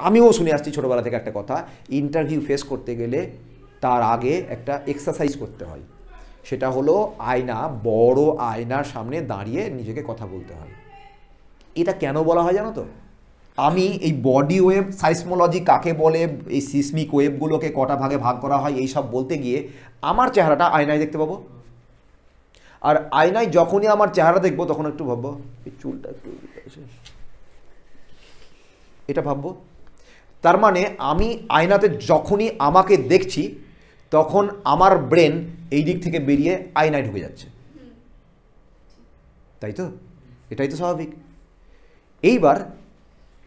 আমিও শুনে আসছি ছোটোবেলা থেকে একটা কথা, ইন্টারভিউ ফেস করতে গেলে তার আগে একটা এক্সারসাইজ করতে হয়। সেটা হলো আয়না, বড় আয়নার সামনে দাঁড়িয়ে নিজেকে কথা বলতে হয়। এটা কেন বলা হয় জানো তো? আমি এই বডি ওয়েভ সাইসমোলজি কাকে বলে, এই সিসমিক ওয়েভগুলোকে কটা ভাগে ভাগ করা হয়, এই সব বলতে গিয়ে আমার চেহারাটা আয়নায় দেখতে পাবো। আর আয়নায় যখনই আমার চেহারা দেখবো তখন একটু ভাববো এই চুলটা একটু, এটা ভাববো। তার মানে আমি আয়নাতে যখনই আমাকে দেখছি তখন আমার ব্রেন এই দিক থেকে বেরিয়ে আয়নায় ঢুকে যাচ্ছে, তাই তো? এটাই তো স্বাভাবিক। এইবার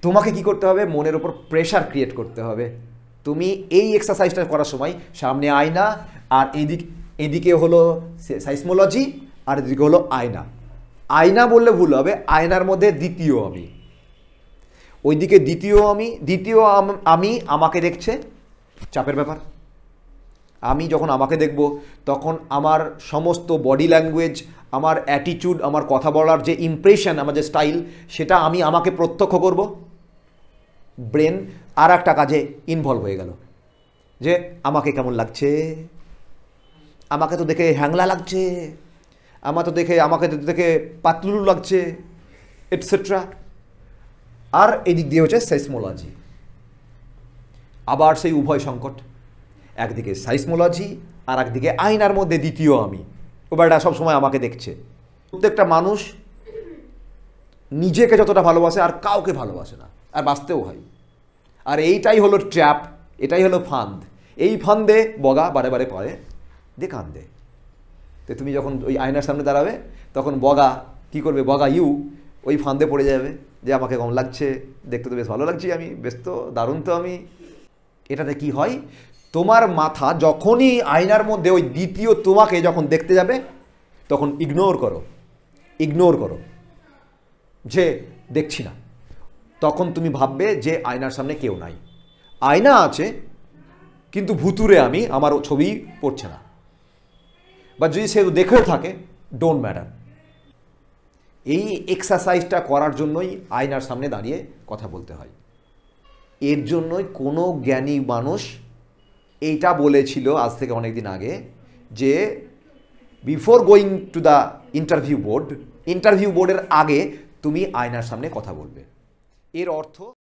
তোমাকে কি করতে হবে? মনের ওপর প্রেশার ক্রিয়েট করতে হবে। তুমি এই এক্সারসাইজটা করার সময় সামনে আয়না, আর এদিকে হলো সাইসমোলজি, আর এদিকে হলো আয়না। আয়না বললে ভুল হবে, আয়নার মধ্যে দ্বিতীয় আমি, ওইদিকে দ্বিতীয় আমি আমাকে দেখছে, চাপের ব্যাপার। আমি যখন আমাকে দেখব তখন আমার সমস্ত বডি ল্যাঙ্গুয়েজ, আমার অ্যাটিটিউড, আমার কথা বলার যে ইমপ্রেশন, আমার যে স্টাইল, সেটা আমি আমাকে প্রত্যক্ষ করব। ব্রেন আর একটা কাজে ইনভলভ হয়ে গেল, যে আমাকে কেমন লাগছে, আমাকে তো দেখে হ্যাংলা লাগছে, আমাকে তো দেখে পাতলুলু লাগছে, এটসেট্রা। আর এদিক দিয়ে হচ্ছে সাইসমোলজি, আবার সেই উভয় সংকট, একদিকে সাইসমোলজি আর একদিকে আয়নার মধ্যে দ্বিতীয় আমি। ওবারটা সবসময় আমাকে দেখছে। প্রত্যেকটা মানুষ নিজেকে যতটা ভালোবাসে আর কাউকে ভালোবাসে না, আর বাঁচতেও হয়। আর এইটাই হলো ট্র্যাপ, এটাই হলো ফান্দ। এই ফান্দে বগা বারে বারে পড়ে দিয়ে কান্দে। তো তুমি যখন ওই আয়নার সামনে দাঁড়াবে তখন বগা কি করবে? বগা ওই ফান্দে পড়ে যাবে, যে আমাকে কম লাগছে, দেখতে তো বেশ ভালো লাগছি আমি, বেশ তো দারুণ তো আমি। এটাতে কি হয়? তোমার মাথা যখনই আয়নার মধ্যে ওই দ্বিতীয় তোমাকে যখন দেখতে যাবে তখন ইগনোর করো যে দেখছি না। তখন তুমি ভাববে যে আয়নার সামনে কেউ নাই, আয়না আছে কিন্তু ভুতুরে আমি, আমার ছবি পড়ছে না। বা যদি সে দেখেও থাকে, ডোন্ট ম্যাটার। এই এক্সারসাইজটা করার জন্যই আয়নার সামনে দাঁড়িয়ে কথা বলতে হয়। এর জন্যই কোনো জ্ঞানী মানুষ এইটা বলেছিল আজ থেকে অনেক দিন আগে, যে before going to the interview বোর্ডের আগে তুমি আয়নার সামনে কথা বলবে। এর অর্থ